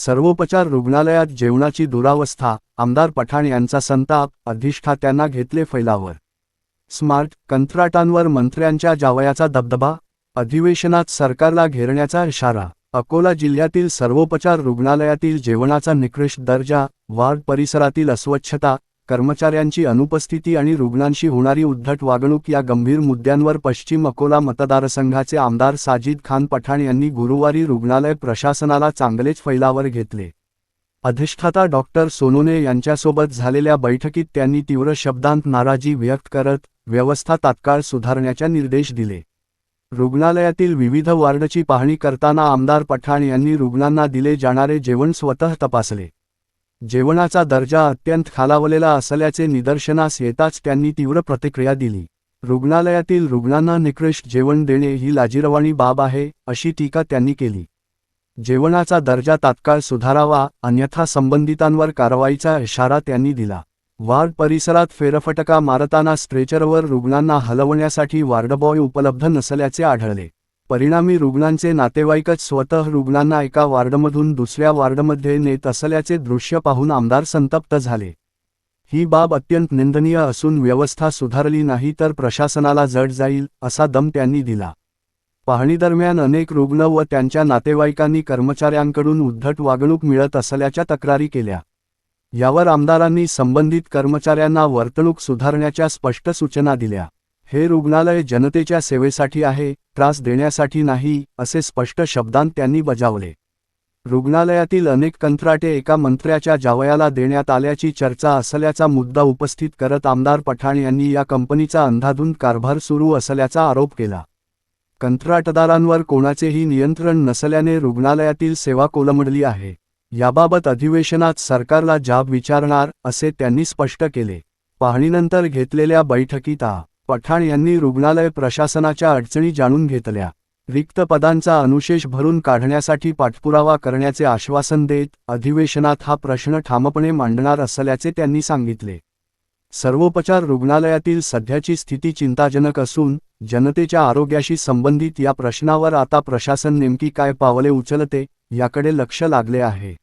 सर्वोपचार रुग्णालयात जेवणाची दुरावस्था, आमदार पठाण यांचा संताप, अधिष्ठात्यांना घेतले फैलावर. स्मार्ट कंत्राटांवर मंत्र्यांच्या जावयाचा दबदबा, अधिवेशनात सरकारला घेरण्याचा इशारा. अकोला जिल्ह्यातील सर्वोपचार रुग्णालयातील जेवणाचा निकृष्ट दर्जा, वार्ड परिसरातील अस्वच्छता, कर्मचाऱ्यांची अनुपस्थिती आणि रुग्णांशी होणारी उद्धट वागणूक या गंभीर मुद्द्यांवर पश्चिम अकोला मतदारसंघाचे आमदार साजिद खान पठाण यांनी गुरुवारी रुग्णालय प्रशासनाला चांगलेच फैलावर घेतले. अधिष्ठाता डॉक्टर सोनोने यांच्यासोबत झालेल्या बैठकीत त्यांनी तीव्र शब्दांत नाराजी व्यक्त करत व्यवस्था तात्काळ सुधारण्याचे निर्देश दिले. रुग्णालयातील विविध वार्डची पाहणी करताना आमदार पठाण यांनी रुग्णांना दिले जाणारे जेवण स्वतः तपासले. जेवणाचा दर्जा अत्यंत खालावलेला असल्याचे निदर्शनास येताच त्यांनी तीव्र प्रतिक्रिया दिली. रुग्णालयातील रुग्णांना निकृष्ट जेवण देणे ही लाजिरवाणी बाब आहे, अशी टीका त्यांनी केली. जेवणाचा दर्जा तात्काळ सुधारावा, अन्यथा संबंधितांवर कारवाईचा इशारा त्यांनी दिला. वार्ड परिसरात फेरफटका मारताना स्ट्रेचरवर रुग्णांना हलवण्यासाठी वार्डबॉय उपलब्ध नसल्याचे आढळले. परिणामी रुग्णांचे नातेवाईकच स्वतः रुग्णांना एका वार्डमधून दुसऱ्या वार्डमध्ये नेत असल्याचे दृश्य पाहून आमदार संतप्त झाले. ही बाब अत्यंत निंदनीय असून व्यवस्था सुधारली नाही तर प्रशासनाला जड जाईल, असा दम त्यांनी दिला. पाहणीदरम्यान अनेक रुग्ण व त्यांच्या नातेवाईकांनी कर्मचाऱ्यांकडून उद्धट वागणूक मिळत असल्याच्या तक्रारी केल्या. यावर आमदारांनी संबंधित कर्मचाऱ्यांना वर्तणूक सुधारण्याच्या स्पष्ट सूचना दिल्या. हे रुग्णालय जनतेच्या सेवेसाठी आहे, त्रास देण्यासाठी नाही, असे स्पष्ट शब्दांत त्यांनी बजावले. रुग्णालयातील अनेक कंत्राटे एका मंत्र्याच्या जावयाला देण्यात आल्याची चर्चा असल्याचा मुद्दा उपस्थित करत आमदार पठाण यांनी या कंपनीचा अंधाधुंद कारभार सुरू असल्याचा आरोप केला. कंत्राटदारांवर कोणाचेही नियंत्रण नसल्याने रुग्णालयातील सेवा कोलमडली आहे. याबाबत अधिवेशनात सरकारला जाब विचारणार, असे त्यांनी स्पष्ट केले. पाहणीनंतर घेतलेल्या बैठकीत पठाण यांनी रुग्णालय प्रशासनाच्या अडचणी जाणून घेतल्या. रिक्त पदांचा अनुशेष भरून काढण्यासाठी पाठपुरावा करण्याचे आश्वासन देत अधिवेशनात हा प्रश्न ठामपणे मांडणार असल्याचे त्यांनी सांगितले. सर्वोपचार रुग्णालयातील सध्याची स्थिती चिंताजनक असून जनतेच्या आरोग्याशी संबंधित या प्रश्नावर आता प्रशासन नेमकी काय पावले उचलते याकडे लक्ष लागले आहे.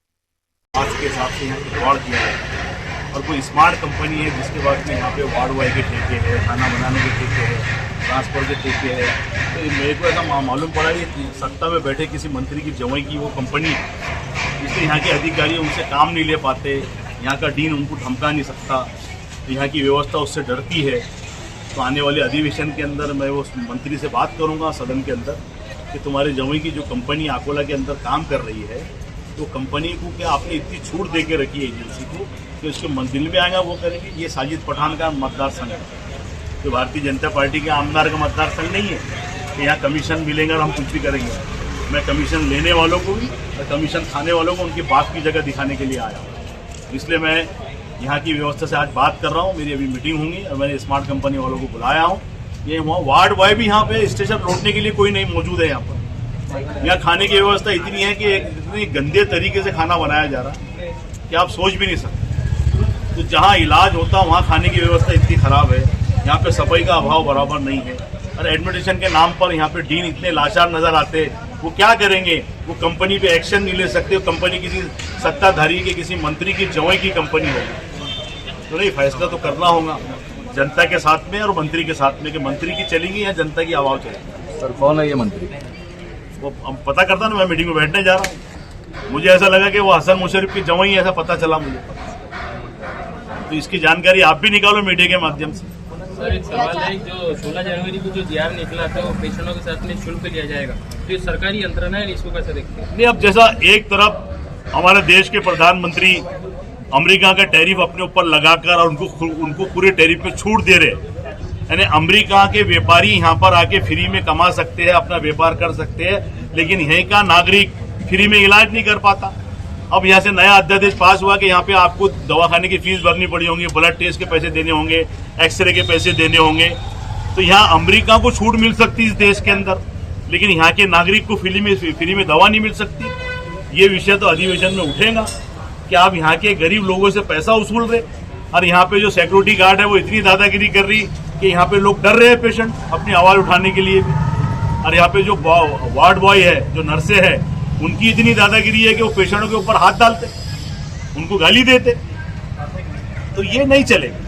और कोई स्मार्ट कंपनी है जिसके बाद में यहाँ पे वार्ड बॉय के ठेके हैं, खाना बनाने के ठेके हैं, ट्रांसपोर्ट के ठेके हैं. तो मेरे को ऐसा मालूम पड़ा कि सत्ता में बैठे किसी मंत्री की जवाई की वो कंपनी, इसलिए यहाँ के अधिकारी उनसे काम नहीं ले पाते. यहाँ का डीन उनको धमका नहीं सकता, तो यहाँ की व्यवस्था उससे डरती है. तो आने वाले अधिवेशन के अंदर मैं वो मंत्री से बात करूँगा सदन के अंदर कि तुम्हारे जवाई की जो कंपनी अकोला के अंदर काम कर रही है, तो कंपनी को क्या आपने इतनी छूट दे के रखी है एजेंसी को कि उसके दिल में आएगा वो करेंगे. ये साजिद पठान का मतदार संघ है, तो भारतीय जनता पार्टी के आमदार का मतदार संघ नहीं है कि यहाँ कमीशन मिलेगा और हम कुछ भी करेंगे. मैं कमीशन लेने वालों को भी और कमीशन खाने वालों को उनकी बात की जगह दिखाने के लिए आया हूँ. इसलिए मैं यहाँ की व्यवस्था से आज बात कर रहा हूँ. मेरी अभी मीटिंग होंगी और मैंने स्मार्ट कंपनी वालों को बुलाया हूँ. ये वहाँ वार्ड बॉय भी यहाँ पे स्टेशन लौटने के लिए कोई नहीं मौजूद है. यहाँ पर यहाँ खाने की व्यवस्था इतनी है कि इतनी गंदे तरीके से खाना बनाया जा रहा है कि आप सोच भी नहीं सकते. तो जहाँ इलाज होता वहाँ खाने की व्यवस्था इतनी खराब है. यहाँ पे सफाई का अभाव बराबर नहीं है और एडमिनिस्ट्रेशन के नाम पर यहाँ पे डीन इतने लाचार नजर आते. वो क्या करेंगे? वो कंपनी पे एक्शन नहीं ले सकते. कंपनी किसी सत्ताधारी के, किसी मंत्री की जवाई की कंपनी होगी. तो नहीं, फैसला तो करना होगा जनता के साथ में और मंत्री के साथ में कि मंत्री की चलेगी या जनता की आवाज़ चलेगी. सर कौन है ये मंत्री? वो अब पता करता ना. मैं मीटिंग में बैठने जा रहा हूँ. मुझे ऐसा लगा कि वो हसन मुशर्रफ की जवाई, ऐसा पता चला मुझे. तो इसकी जानकारी आप भी निकालो मीडिया के माध्यम से. सर एक सवाल है, जो 16 जनवरी को जो जीआर निकला था वो पेशेंटों के साथ में शुल्क लिया जाएगा, तो ये सरकारी यंत्रणा है, इसको कैसे देखते हैं? नहीं, अब जैसा एक तरफ हमारे देश के प्रधानमंत्री अमेरिका का टैरिफ अपने ऊपर लगाकर और उनको पूरे टैरिफ में छूट दे रहे, यानी अमेरिका के व्यापारी यहाँ पर आके फ्री में कमा सकते हैं, अपना व्यापार कर सकते हैं, लेकिन यहीं का नागरिक फ्री में इलाज नहीं कर पाता. अब यहाँ से नया अध्यादेश पास हुआ कि यहाँ पे आपको दवाखाने की फीस भरनी पड़ी होंगी, ब्लड टेस्ट के पैसे देने होंगे, एक्सरे के पैसे देने होंगे. तो यहाँ अमेरिका को छूट मिल सकती है इस देश के अंदर, लेकिन यहाँ के नागरिक को फ्री में दवा नहीं मिल सकती. ये विषय तो अधिवेशन में उठेगा कि आप यहाँ के गरीब लोगों से पैसा वसूल रहे और यहाँ पे जो सिक्योरिटी गार्ड है वो इतनी दादागिरी कर रही कि यहाँ पे लोग डर रहे हैं पेशेंट अपनी आवाज़ उठाने के लिए भी. और यहाँ पे जो वार्ड बॉय है, जो नर्सें हैं, उनकी इतनी दादागिरी है कि वो पेशेंटों के ऊपर हाथ डालते, उनको गाली देते, तो ये नहीं चलेगा।